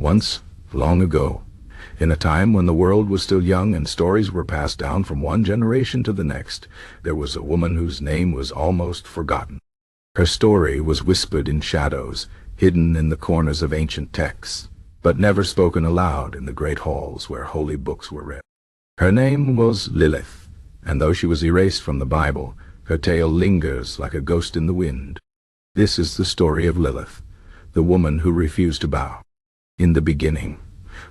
Once, long ago, in a time when the world was still young and stories were passed down from one generation to the next, there was a woman whose name was almost forgotten. Her story was whispered in shadows, hidden in the corners of ancient texts, but never spoken aloud in the great halls where holy books were read. Her name was Lilith, and though she was erased from the Bible, her tale lingers like a ghost in the wind. This is the story of Lilith, the woman who refused to bow. In the beginning,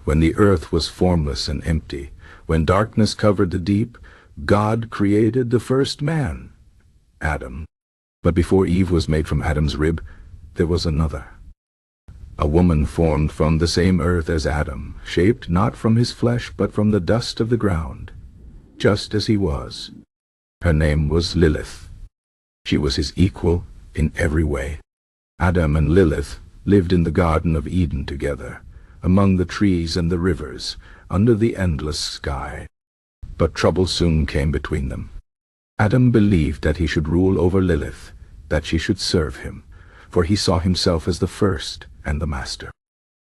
when the earth was formless and empty, when darkness covered the deep, God created the first man, Adam. But before Eve was made from Adam's rib, there was another. A woman formed from the same earth as Adam, shaped not from his flesh but from the dust of the ground, just as he was. Her name was Lilith. She was his equal in every way. Adam and Lilith lived in the Garden of Eden together, among the trees and the rivers, under the endless sky. But trouble soon came between them. Adam believed that he should rule over Lilith, that she should serve him, for he saw himself as the first and the master.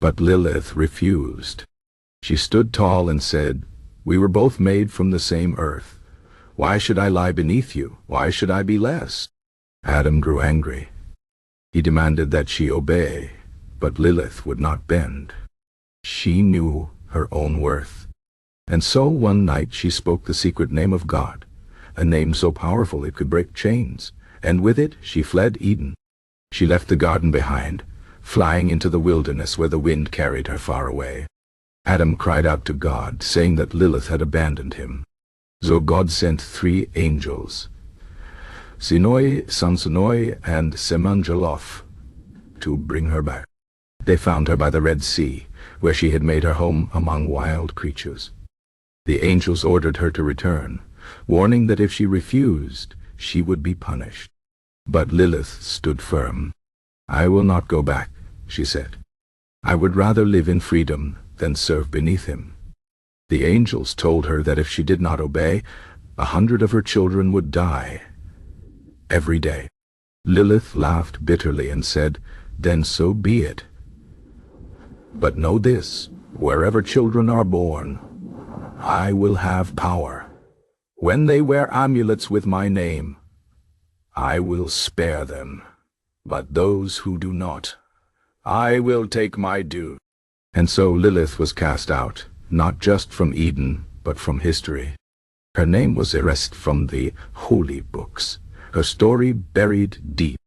But Lilith refused. She stood tall and said, "We were both made from the same earth. Why should I lie beneath you? Why should I be less?" Adam grew angry. He demanded that she obey, but Lilith would not bend. She knew her own worth. And so one night she spoke the secret name of God, a name so powerful it could break chains, and with it she fled Eden. She left the garden behind, flying into the wilderness where the wind carried her far away. Adam cried out to God, saying that Lilith had abandoned him. So God sent 3 angels, Sinoi, Sansonoi, and Semangeloth, to bring her back. They found her by the Red Sea, where she had made her home among wild creatures. The angels ordered her to return, warning that if she refused, she would be punished. But Lilith stood firm. "I will not go back," she said. "I would rather live in freedom than serve beneath him." The angels told her that if she did not obey, 100 of her children would die every day. Lilith laughed bitterly and said, "Then so be it. But know this, wherever children are born, I will have power. When they wear amulets with my name, I will spare them. But those who do not, I will take my due." And so Lilith was cast out, not just from Eden, but from history. Her name was erased from the holy books, her story buried deep.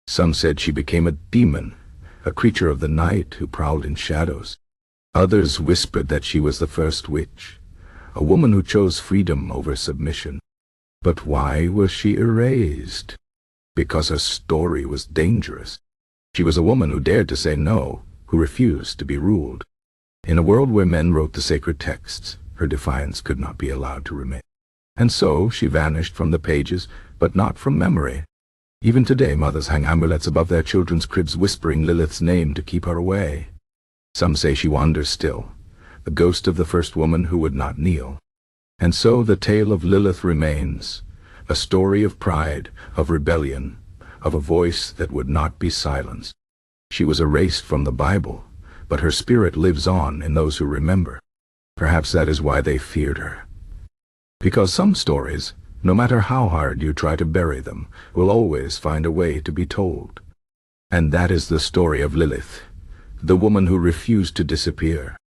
Some said she became a demon, a creature of the night who prowled in shadows. Others whispered that she was the first witch, a woman who chose freedom over submission. But why was she erased? Because her story was dangerous. She was a woman who dared to say no, who refused to be ruled. In a world where men wrote the sacred texts, her defiance could not be allowed to remain. And so she vanished from the pages, but not from memory. Even today, mothers hang amulets above their children's cribs, whispering Lilith's name to keep her away. Some say she wanders still, the ghost of the first woman who would not kneel. And so the tale of Lilith remains, a story of pride, of rebellion, of a voice that would not be silenced. She was erased from the Bible, but her spirit lives on in those who remember. Perhaps that is why they feared her. Because some stories, no matter how hard you try to bury them, will always find a way to be told. And that is the story of Lilith, the woman who refused to disappear,